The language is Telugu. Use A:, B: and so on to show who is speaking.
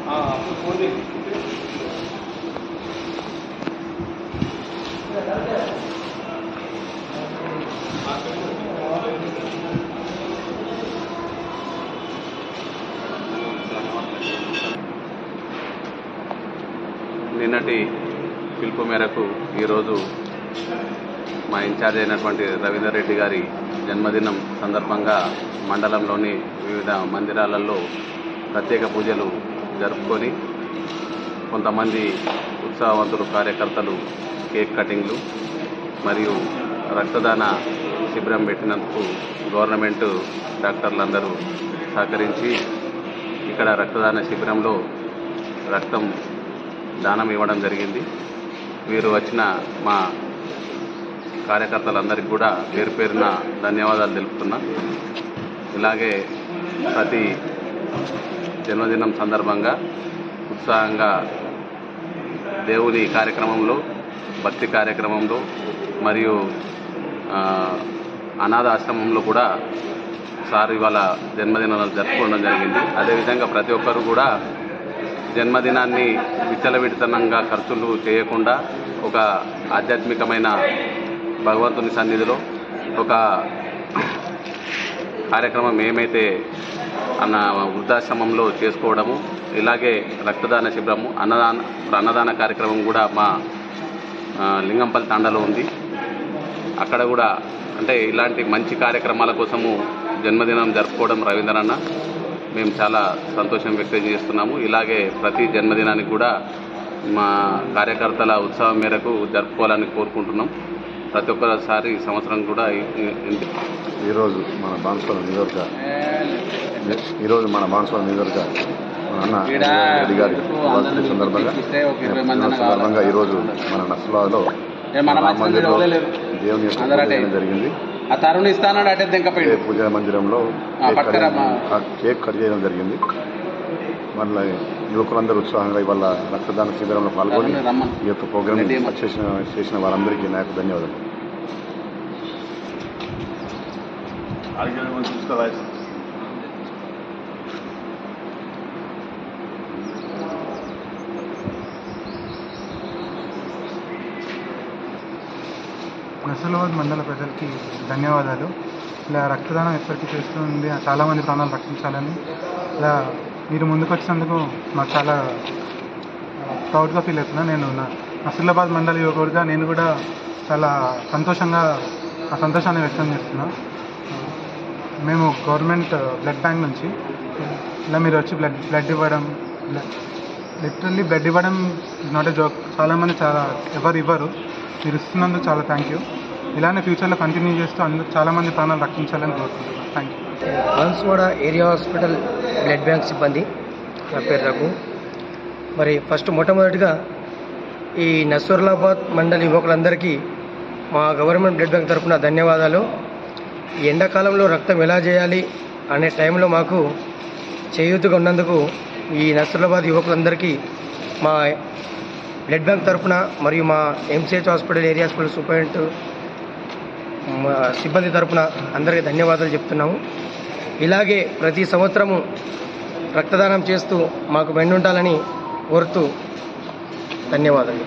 A: నిన్నటి పిలుపు మేరకు ఈరోజు మా ఇన్ఛార్జ్ అయినటువంటి రవీందర్ రెడ్డి గారి జన్మదినం సందర్భంగా మండలంలోని వివిధ మందిరాలలో ప్రత్యేక పూజలు జరుపుకొని కొంతమంది ఉత్సాహవంతులు కార్యకర్తలు కేక్ కటింగ్లు మరియు రక్తదాన శిబిరం పెట్టినందుకు గవర్నమెంట్ డాక్టర్లందరూ సహకరించి ఇక్కడ రక్తదాన శిబిరంలో రక్తం దానం ఇవ్వడం జరిగింది. వీరు వచ్చిన మా కార్యకర్తలందరికీ కూడా పేరు పేరున ధన్యవాదాలు తెలుపుతున్నా. ఇలాగే ప్రతి జన్మదినం సందర్భంగా ఉత్సాహంగా దేవుని కార్యక్రమంలో, భక్తి కార్యక్రమంలో మరియు అనాథాశ్రమంలో కూడా సార్ ఇవాళ జన్మదినాలు జరుపుకోవడం జరిగింది. అదేవిధంగా ప్రతి ఒక్కరు కూడా జన్మదినాన్ని విచ్చలవిడితనంగా ఖర్చులు చేయకుండా ఒక ఆధ్యాత్మికమైన భగవంతుని సన్నిధిలో ఒక కార్యక్రమం ఏమైతే వృద్ధాశ్రమంలో చేసుకోవడము, ఇలాగే రక్తదాన శిబిరము, అన్నదాన కార్యక్రమం కూడా మా లింగంపల్లి తాండాలో ఉంది. అక్కడ కూడా అంటే ఇలాంటి మంచి కార్యక్రమాల కోసము జన్మదినం జరుపుకోవడం రవీందర్ అన్న మేము చాలా సంతోషం వ్యక్తం చేస్తున్నాము. ఇలాగే ప్రతి జన్మదినానికి కూడా మా కార్యకర్తల ఉత్సాహం మేరకు జరుపుకోవాలని కోరుకుంటున్నాం. ప్రతి ఒక్కసారి సంవత్సరం కూడా
B: ఈరోజు మన బాన్స్వాడ నియోజక మన అన్న రెడ్డి గారి సందర్భంగా ఈరోజు మన నర్సరావులో దేవుని యొక్క జరిగింది. పూజా మందిరంలో కేక్ కట్ చేయడం జరిగింది. మళ్ళీ యువకులందరూ ఉత్సాహంగా ఇవాళ రక్తదాన శిబిరంలో పాల్గొని ఈ యొక్క ప్రోగ్రామ్ చేసిన వారందరికీ నా యొక్క ధన్యవాదాలు.
C: నర్సరాబాద్ మండల ప్రజలకి ధన్యవాదాలు. ఇలా రక్తదానం ఎప్పటికీ చేస్తుంది, చాలామంది ప్రాణాలు రక్షించాలని ఇలా మీరు ముందుకు వచ్చినందుకు నాకు చాలా ప్రౌడ్గా ఫీల్ అవుతున్నా. నేను నర్సరాబాద్ మండల యువకుడిగా నేను కూడా చాలా ఆ సంతోషాన్ని వ్యక్తం చేస్తున్నా. మేము గవర్నమెంట్ బ్లడ్ బ్యాంక్ నుంచి ఇలా మీరు వచ్చి బ్లడ్ ఇవ్వడం, లిటరల్లీ బ్లడ్ ఇవ్వడం ఇస్ నాట్ ఎ జోక్. చాలామంది ఎవరు ఇవ్వరు, మీరు ఇస్తున్నందుకు చాలా థ్యాంక్ యూ. ఇలానే ఫ్యూచర్లో కంటిన్యూ చేస్తూ చాలామంది ప్రాణాలు రక్షించాలని కోరుకుంటున్నాను. Thank you.
D: Banswada area hospital blood bank సిబ్బంది, నా పేరు రఘు. మరి మొట్టమొదటిగా ఈ నర్సరాబాద్ మండలి యువకులందరికీ మా గవర్నమెంట్ బ్లడ్ బ్యాంక్ తరఫున ధన్యవాదాలు. ఈ ఎండాకాలంలో రక్తం ఎలా చేయాలి అనే టైంలో మాకు చేయూతగా ఉన్నందుకు ఈ నర్సరాబాద్ యువకులందరికీ మా బ్లడ్ బ్యాంక్ తరఫున మరియు మా MCh hospital area hospital superintendent సిబ్బంది తరఫున అందరికీ ధన్యవాదాలు చెప్తున్నాము. ఇలాగే ప్రతి సంవత్సరము రక్తదానం చేస్తూ మాకు వెన్నుంటాలని కోరుతూ ధన్యవాదాలు.